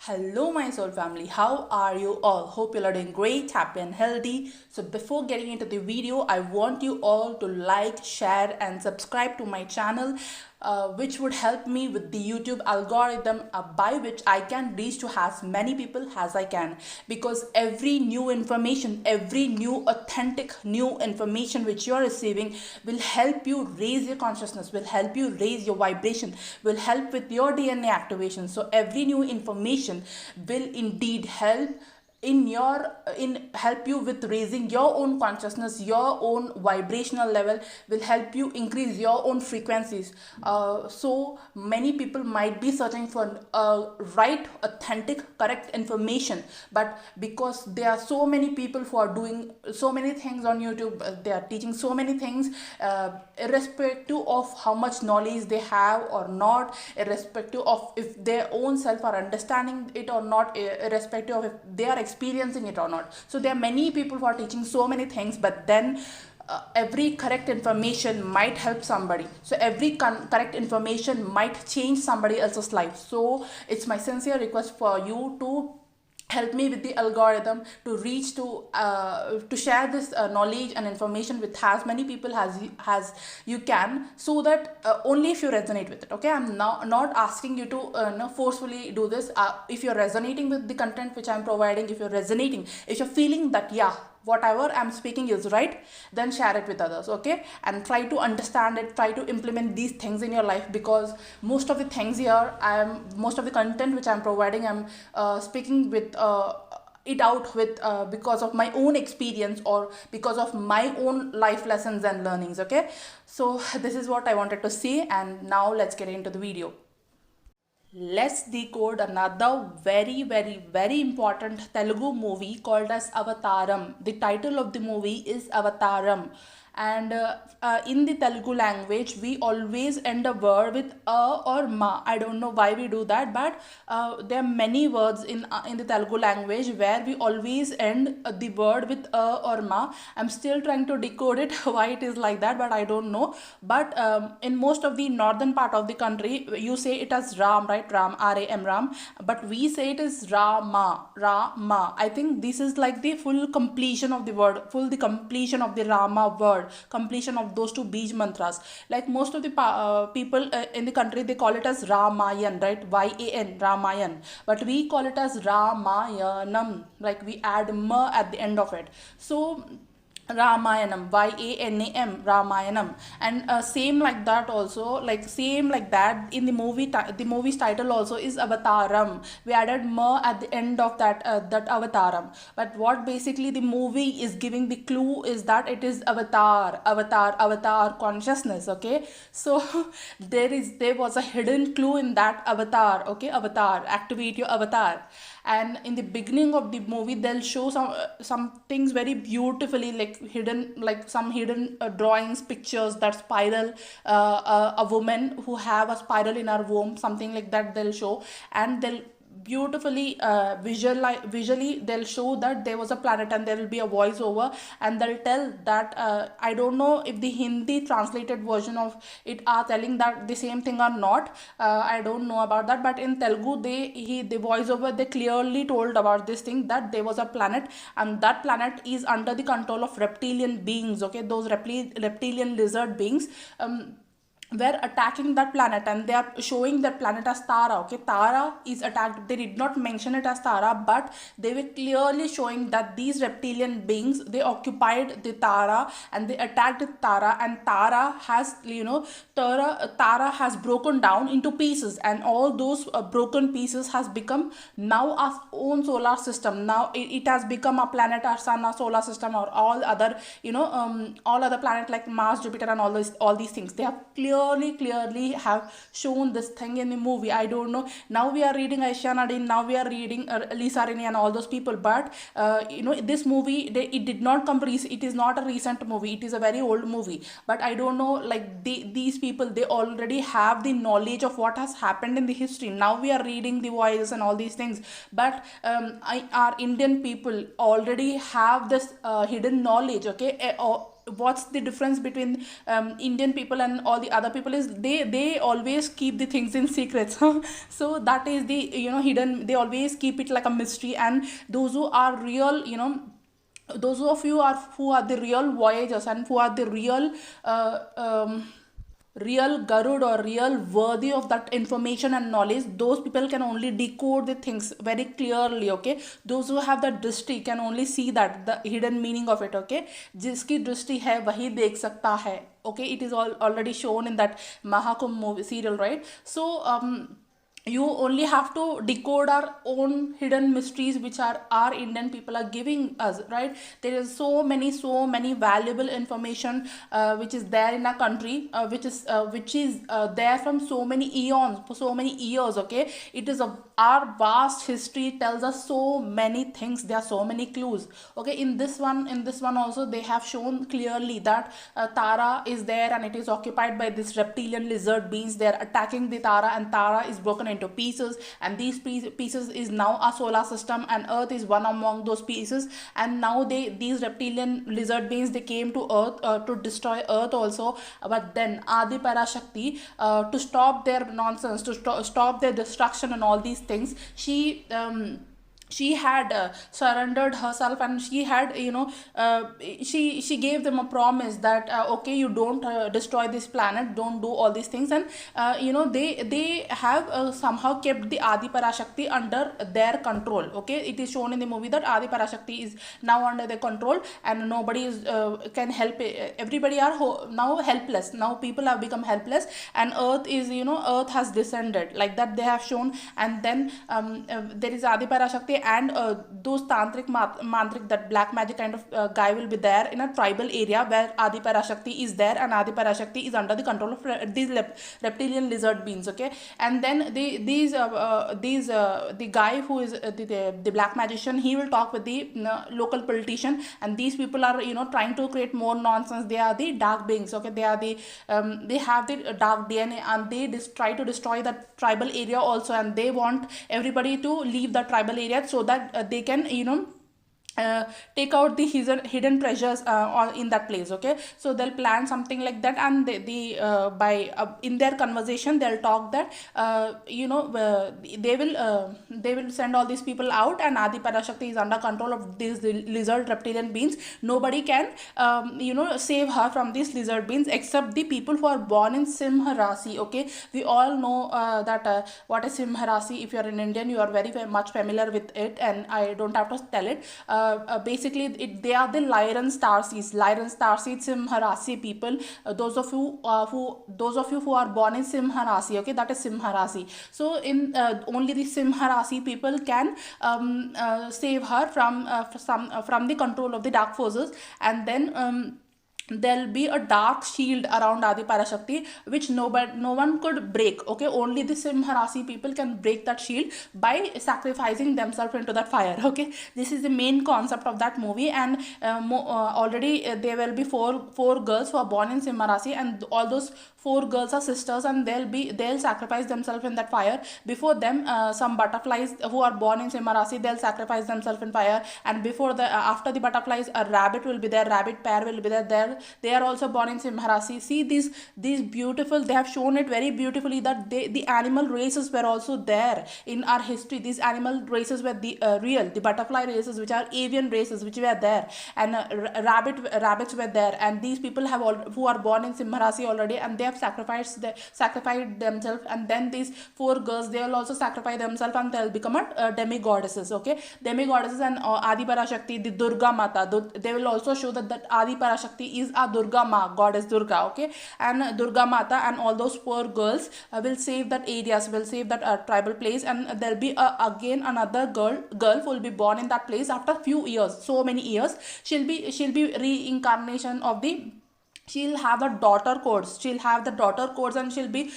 Hello, my soul family. How are you all? Hope you are doing great, happy, and healthy. So, before getting into the video, I want you all to like, share, and subscribe to my channel, which would help me with the YouTube algorithm by which I can reach to as many people as I can. Because every new information, every new authentic new information which you are receiving will help you raise your consciousness, will help you raise your vibration, will help with your DNA activation. So every new information will indeed help you with raising your own consciousness, your own vibrational level, will help you increase your own frequencies. So many people might be searching for right, authentic, correct information, but because there are so many people who are doing so many things on YouTube, they are teaching so many things, irrespective of how much knowledge they have or not, irrespective of if their own self are understanding it or not, irrespective of if they are experiencing it or not. So there are many people who are teaching so many things, but then every correct information might help somebody. So every correct information might change somebody else's life. So it's my sincere request for you to help me with the algorithm to reach to share this knowledge and information with as many people as you can, so that only if you resonate with it. Okay, I'm not asking you to forcefully do this. If you're resonating with the content which I'm providing, if you're resonating, if you're feeling that whatever I'm speaking is right, then share it with others. Okay, and try to understand it, try to implement these things in your life, because most of the things here, most of the content which I'm providing, I'm speaking with it out with because of my own experience or because of my own life lessons and learnings. Okay, so this is what I wanted to say, and now let's get into the video. Let's decode another very, very, very important Telugu movie called as Avataram. The title of the movie is Avataram. And in the Telugu language, we always end a word with a or ma. I don't know why we do that, but there are many words in the Telugu language where we always end the word with a or ma. I'm still trying to decode it, why it is like that, but I don't know. But in most of the northern part of the country, you say it as Ram, right? Ram, R-A-M, Ram. But we say it is Rama, Rama. I think this is like the full completion of the word, the completion of the Rama word, completion of those two Bij mantras. Like most of the people in the country, they call it as Ramayan, right? Y-A-N, Ramayan. But we call it as Ramayanam, like we add ma at the end of it. So Ramayanam, Y-A-N-A-M, Ramayanam. And same like that also, like same like that in the movie, the movie's title also is Avataram. We added ma at the end of that Avataram. But what basically the movie is giving the clue is that it is avatar consciousness. Okay, so there was a hidden clue in that avatar. Okay, avatar, activate your avatar. And in the beginning of the movie, they'll show some things very beautifully, like some hidden drawings, pictures that spiral, a woman who have a spiral in her womb, something like that they'll show. And they'll beautifully visually they'll show that there was a planet, and there will be a voiceover, and they'll tell that I don't know if the Hindi translated version of it are telling that the same thing or not. I don't know about that, but in Telugu the voiceover, they clearly told about this thing, that there was a planet, and that planet is under the control of reptilian beings. Okay, those reptilian lizard beings were attacking that planet, and they are showing that planet as Tara. Okay, Tara is attacked. They did not mention it as Tara, but they were clearly showing that these reptilian beings, they occupied the Tara and they attacked Tara, and Tara has Tara has broken down into pieces, and all those broken pieces has become now our own solar system. Now it has become a planet, our sun, our solar system, or all other all other planets like Mars, Jupiter, and all these things. They have clearly have shown this thing in the movie. I don't know, now we are reading Aisha Nadine, now we are reading Lisa Rinne and all those people, but this movie, it did not come it is not a recent movie, it is a very old movie. But I don't know, like these people, they already have the knowledge of what has happened in the history. Now we are reading the voices and all these things, but our Indian people already have this hidden knowledge. Okay, what's the difference between Indian people and all the other people is they always keep the things in secrets. So that is the, hidden. They always keep it like a mystery. And those who are real, those of you are who are the real voyagers and who are the real Garud or real worthy of that information and knowledge, those people can only decode the things very clearly. Okay, those who have that drishti can only see that the hidden meaning of it. Okay, जिसकी दृष्टि है वही देख सकता है. Okay, it is all already shown in that Mahakumbh movie serial, right? So you only have to decode our own hidden mysteries which are our Indian people are giving us, right? There is so many valuable information which is there in our country, which is there from so many eons, for so many years. Okay, it is our vast history tells us so many things. There are so many clues. Okay, in this one also they have shown clearly that Tara is there and it is occupied by this reptilian lizard beings. They are attacking the Tara, and Tara is broken into pieces, and these pieces is now a solar system, and Earth is one among those pieces. And now these reptilian lizard beings, they came to Earth to destroy Earth also. But then Adiparashakti, to stop their nonsense, to stop their destruction and all these things, she had surrendered herself, and she had, she gave them a promise that okay, you don't destroy this planet, don't do all these things. And they have somehow kept the Adiparashakti under their control. Okay, it is shown in the movie that Adiparashakti is now under their control, and nobody is can help it. Everybody are now helpless. Now people have become helpless, and Earth is, Earth has descended, like that they have shown. And then there is Adiparashakti, and those tantric mantrik, that black magic kind of guy will be there in a tribal area where Adiparashakti is there, and Adiparashakti is under the control of these reptilian lizard beings. Okay, and then the guy who is the black magician, he will talk with the local politician, and these people are, trying to create more nonsense. They are the dark beings. Okay, they are the they have the dark DNA, and they try to destroy that tribal area also, and they want everybody to leave the tribal area so that they can, take out the hidden treasures in that place. Okay, so they'll plan something like that, and by in their conversation they'll talk that they will send all these people out, and Adiparashakti is under control of these lizard reptilian beings. Nobody can save her from these lizard beings except the people who are born in Simha Rasi. Okay, we all know that what is Simha Rasi. If you are an Indian, you are very much familiar with it, and I don't have to tell it. Basically they are the Lyran starseeds, Simha Rasi people. Those of you who are born in Simha Rasi, okay, that is Simha Rasi. So in only the Simha Rasi people can save her from the control of the dark forces. And then there'll be a dark shield around Adiparashakti which no one could break. Okay, only the Simha Rasi people can break that shield by sacrificing themselves into that fire. Okay, this is the main concept of that movie. And already there will be four girls who are born in Simha Rasi, and all those 4 girls are sisters, and they'll sacrifice themselves in that fire. Before them, some butterflies who are born in Simha Rasi, they'll sacrifice themselves in fire. And after the butterflies, a rabbit will be there, rabbit pair will be there. They are also born in Simha Rasi. See these beautiful, they have shown it very beautifully that the animal races were also there in our history. These animal races were the real, the butterfly races, which are avian races, which were there, and rabbits were there. And these people who are born in Simha Rasi already, and they have sacrificed themselves. And then these 4 girls, they will also sacrifice themselves, and they'll become a demigoddesses. Okay, demigoddesses. And Adiparashakti, the Durga Mata, they will also show that Adiparashakti is a Durga Ma, goddess Durga. Okay, and Durga Mata and all those 4 girls will save that areas, will save that tribal place. And there'll be again another girl who will be born in that place after few years, so many years. She'll be reincarnation of the she'll have the daughter codes, and she'll be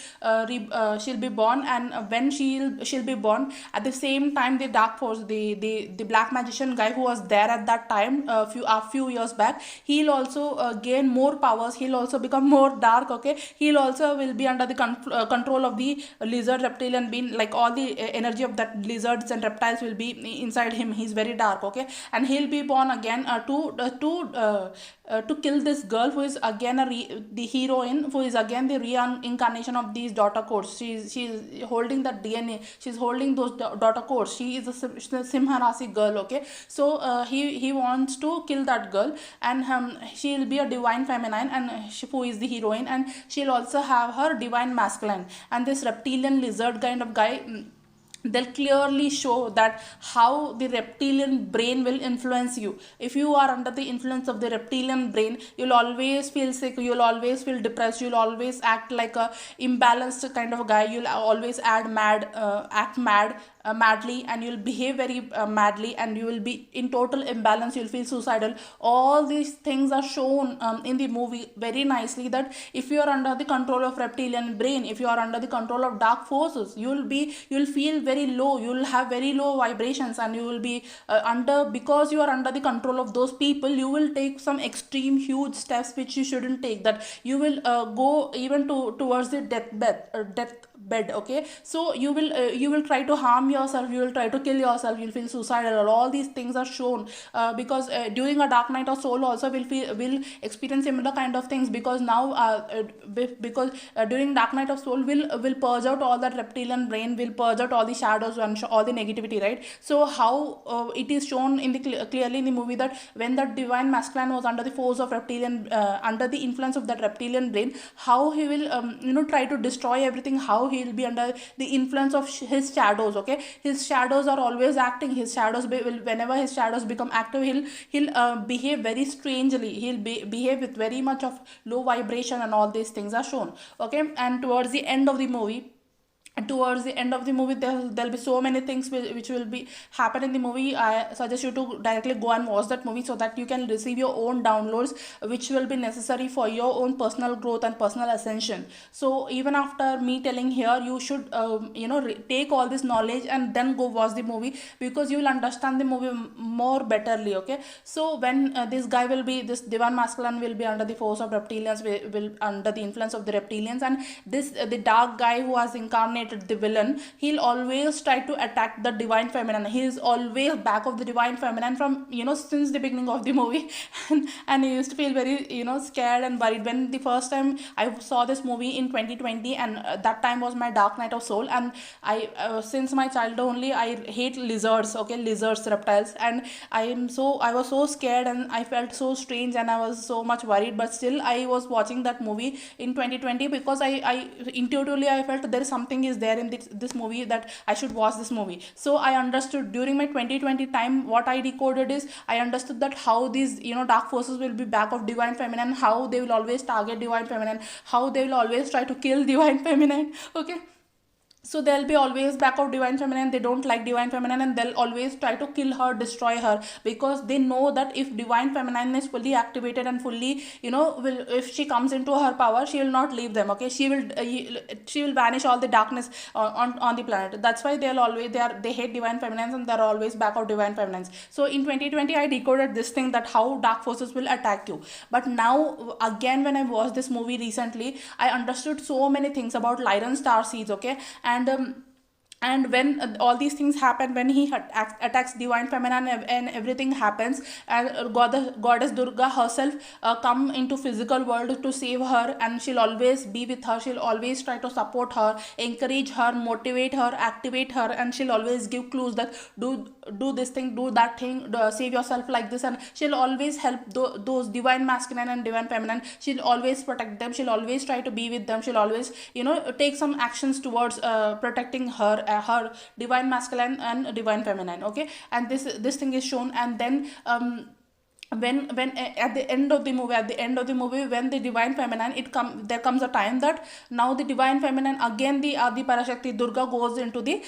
born. And when she'll be born, at the same time the dark force, the black magician guy who was there at that time, a few years back, he'll also gain more powers, he'll also become more dark. Okay, he'll also will be under the control of the lizard reptilian being, like all the energy of that lizards and reptiles will be inside him. He's very dark. Okay, and he'll be born again to kill this girl who is again the heroine, who is again the reincarnation of these daughter codes. She's holding that DNA, she's holding those daughter codes. She is a Simha Rasi girl. Okay, so he wants to kill that girl, and she'll be a divine feminine, and who is the heroine, and she'll also have her divine masculine. And this reptilian lizard kind of guy, they'll clearly show that how the reptilian brain will influence you. If you are under the influence of the reptilian brain, you'll always feel sick, you'll always feel depressed, you'll always act like a imbalanced kind of a guy, you'll always act madly, and you'll behave very madly, and you will be in total imbalance, you'll feel suicidal. All these things are shown in the movie very nicely, that if you are under the control of reptilian brain, if you are under the control of dark forces, you'll feel very low, you'll have very low vibrations, and you will be because you are under the control of those people, you will take some extreme huge steps which you shouldn't take, that you will go even towards the death bed. Okay, so you will try to harm yourself, you will try to kill yourself, you'll feel suicidal. All these things are shown because during a dark night of soul also will experience similar kind of things, because now because during dark night of soul will purge out all that reptilian brain, will purge out all the shadows and all the negativity, right? So how it is shown in the clearly in the movie, that when the divine masculine was under the force of reptilian, under the influence of that reptilian brain, how he will try to destroy everything, how he will be under the influence of his shadows. Okay, his shadows are always acting, his shadows whenever his shadows become active, he'll behave very strangely, behave with very much of low vibration, and all these things are shown. Okay, and towards the end of the movie, there'll be so many things which will be happen in the movie. I suggest you to directly go and watch that movie, so that you can receive your own downloads which will be necessary for your own personal growth and personal ascension. So even after me telling here, you should take all this knowledge and then go watch the movie, because you will understand the movie more betterly. Okay, so when this divine masculine will be under the force of reptilians, will under the influence of the reptilians, and the dark guy who has incarnated the villain, he'll always try to attack the divine feminine. He is always back of the divine feminine from since the beginning of the movie. And he used to feel very scared and worried when the first time I saw this movie in 2020, and that time was my dark night of soul. And I since my childhood only, I hate lizards. Okay, lizards, reptiles, and I was so scared, and I felt so strange, and I was so much worried, but still I was watching that movie in 2020, because I intuitively I felt there is something is there in this movie, that I should watch this movie. So I understood during my 2020 time, what I decoded is, I understood that how these dark forces will be back of divine feminine, how they will always target divine feminine, how they will always try to kill divine feminine. Okay, so they'll be always back of divine feminine, they don't like divine feminine, and they'll always try to kill her, destroy her, because they know that if divine feminine is fully activated and fully if she comes into her power, she will not leave them. Okay, she will vanish all the darkness on the planet. That's why they hate divine feminines, and they're always back of divine feminines. So in 2020 I decoded this thing, that how dark forces will attack you. But now again, when I watched this movie recently, I understood so many things about Lyran star seeds. Okay, and when all these things happen, when he attacks divine feminine, and everything happens, and goddess Durga herself come into physical world to save her, and she'll always be with her, she'll always try to support her, encourage her, motivate her, activate her, and she'll always give clues that do this thing, do that thing, save yourself like this. And she'll always help those divine masculine and divine feminine, she'll always protect them, she'll always try to be with them, she'll always take some actions towards protecting her divine masculine and divine feminine. Okay, and this thing is shown. And then at the end of the movie, when the divine feminine, there comes a time that now the divine feminine, again the Adiparashakti Durga goes into the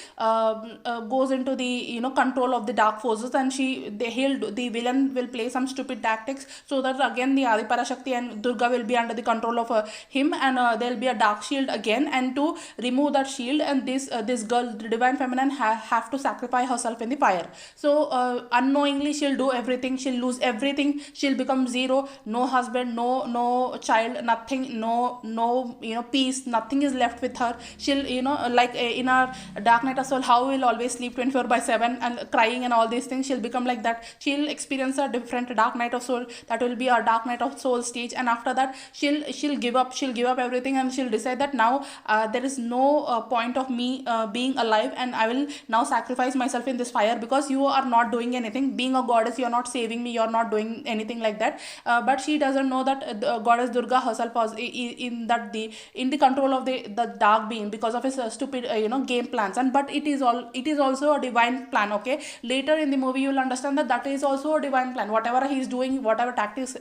control of the dark forces, and the villain will play some stupid tactics, so that again the Adiparashakti and Durga will be under the control of him, and there'll be a dark shield again, and to remove that shield, and this girl, the divine feminine, have to sacrifice herself in the fire. So unknowingly she'll do everything, she'll lose everything, she'll become zero, no husband, no child, nothing, no peace, nothing is left with her. She'll like in our dark night of soul, how we'll always sleep 24/7 and crying and all these things, she'll become like that. She'll experience a different dark night of soul, that will be a dark night of soul stage, and after that she'll give up everything, and she'll decide that now there is no point of me being alive, and I will now sacrifice myself in this fire, because you are not doing anything. Being a goddess, you're not saving me, you're not doing anything like that. But she doesn't know that goddess Durga herself was in the control of the dark being, because of his stupid game plans. And but it is also a divine plan. Okay, later in the movie you will understand that is also a divine plan. Whatever he is doing, whatever tactics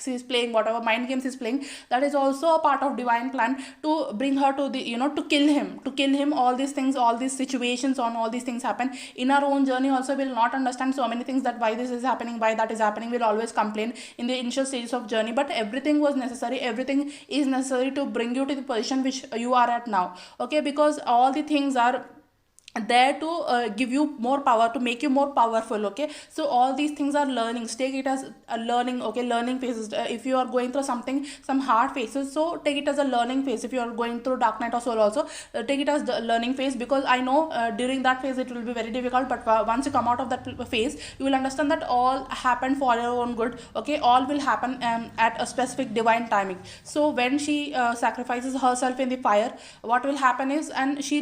he is playing, whatever mind games he is playing, that is also a part of divine plan to bring her to the to kill him. All these things, all these situations, on all these things happen in our own journey also. Will not understand so many things, that why this is happening, why that is happening. We'll always complain in the initial stages of journey, but everything was necessary, everything is necessary to bring you to the position which you are at now. Okay, because all the things are there to give you more power, to make you more powerful. Okay, so all these things are learnings. Take it as a learning. Okay, learning phases. If you are going through something, some hard phases, so take it as a learning phase. If you are going through dark night of soul also, take it as the learning phase, because I know during that phase it will be very difficult, but once you come out of that phase, you will understand that all happened for your own good. Okay, all will happen at a specific divine timing. So when she sacrifices herself in the fire, what will happen is, and she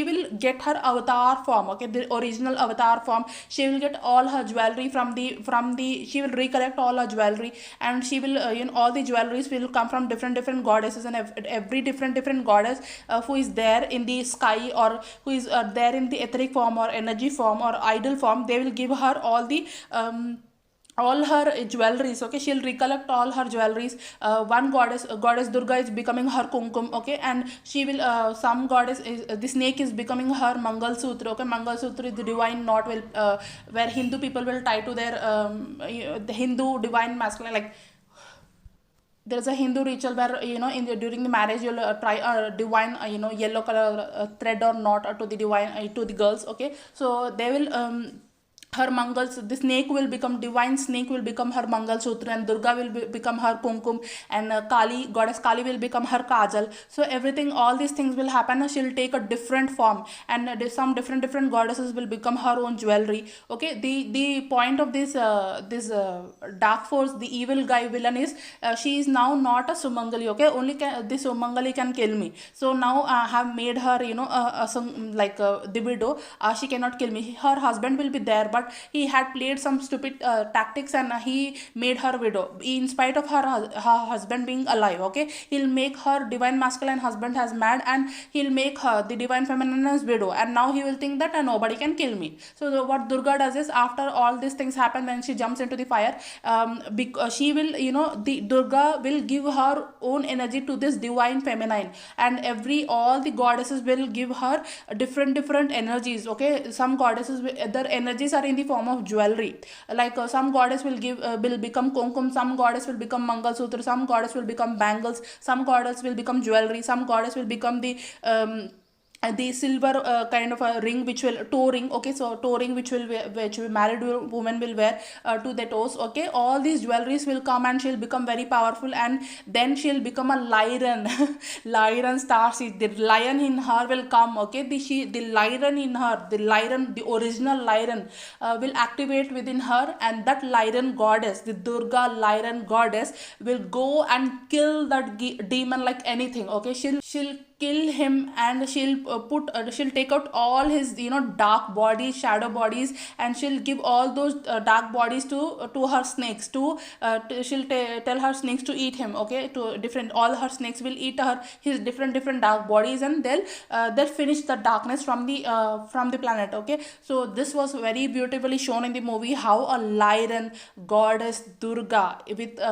will get her avatar form. Okay, the original avatar form. She will get all her jewelry from the she will recollect all her jewelry, and she will all the jewelries will come from different goddesses, and every different goddess who is there in the sky, or who is there in the etheric form or energy form or idol form, they will give her all her jewelries. Okay, she'll recollect all her jewelries. One goddess Durga is becoming her kumkum. Okay, and she will some goddess is the snake is becoming her mangal sutra. Okay, mangal sutra is the divine knot where Hindu people will tie to their the Hindu divine masculine, like there's a Hindu ritual where during the marriage you'll try a divine yellow color thread or knot to the divine to the girls. Okay, so they will her mangals, the snake will become divine snake, will become her mangal sutra, and Durga will become her kumkum, and goddess Kali will become her kajal. So everything, all these things will happen, and she'll take a different form, and some different goddesses will become her own jewelry. Okay, the point of this dark force, the evil guy villain is she is now not a Sumangali. Okay, only this Sumangali can kill me. So now I have made her the widow. She cannot kill me. Her husband will be there, but he had played some stupid tactics, and he made her widow in spite of her husband being alive. Okay, he'll make her divine masculine husband as mad, and he'll make her the divine feminine as widow, and now he will think that nobody can kill me. So what Durga does is, after all these things happen, when she jumps into the fire, she will the Durga will give her own energy to this divine feminine, and all the goddesses will give her different energies. Okay, some goddesses, their energies are in the form of jewelry, like some goddess will become kumkum, some goddess will become mangal sutra, some goddess will become bangles, some goddess will become jewelry, some goddess will become the silver kind of a ring, which will toe ring. Okay, so toe ring which married woman will wear to the toes. Okay, all these jewelries will come, and she'll become very powerful, and then she'll become a lion. Lion star seed, the lion in her will come. Okay, the lion in her, the original lion will activate within her, and that lion goddess, the Durga lion goddess, will go and kill that demon like anything. Okay, she'll kill him, and she'll take out all his, dark bodies, shadow bodies, and she'll give all those dark bodies to her snakes she'll tell her snakes to eat him. Okay, to different, all her snakes will eat his different dark bodies, and they'll finish the darkness from the planet. Okay, so this was very beautifully shown in the movie, how a lion goddess Durga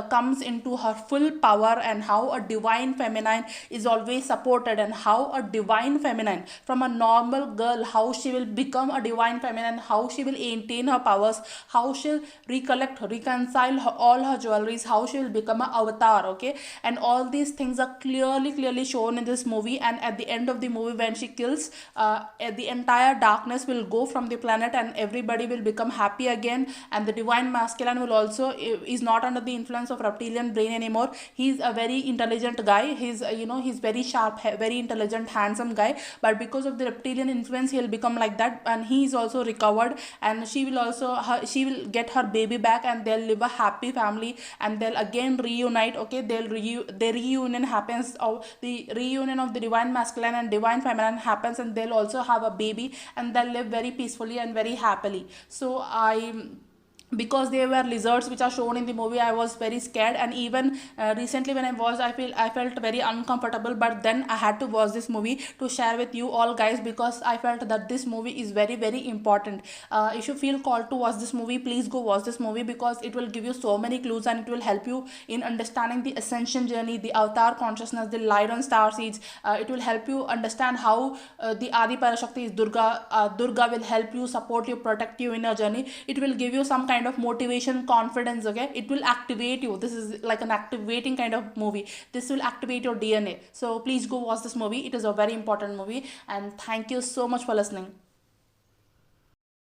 comes into her full power, and how a divine feminine is always supported, and how a divine feminine from a normal girl, how she will become a divine feminine, how she will maintain her powers, how she'll reconcile all her jewelries, how she will become an avatar. Okay, and all these things are clearly shown in this movie. And at the end of the movie, when she kills, the entire darkness will go from the planet, and everybody will become happy again, and the divine masculine will also is not under the influence of reptilian brain anymore. He's a very intelligent guy. He's very sharp, very intelligent, handsome guy, but because of the reptilian influence, he'll become like that, and he is also recovered, and she will get her baby back, and they'll live a happy family, and they'll again reunite. Okay, the reunion happens, of the reunion of the divine masculine and divine feminine happens, and they'll also have a baby, and they'll live very peacefully and very happily. So because there were lizards which are shown in the movie, I was very scared, and even recently when I watched, I felt very uncomfortable, but then I had to watch this movie to share with you all guys, because I felt that this movie is very important. If you feel called to watch this movie, please go watch this movie, because it will give you so many clues, and it will help you in understanding the ascension journey, the avatar consciousness, the light on star seeds. It will help you understand how the Adiparashakti is Durga will help you, support you, protect you in your journey. It will give you some kind of motivation, confidence. Okay, it will activate you. This is like an activating kind of movie. This will activate your DNA. So please go watch this movie. It is a very important movie, and thank you so much for listening.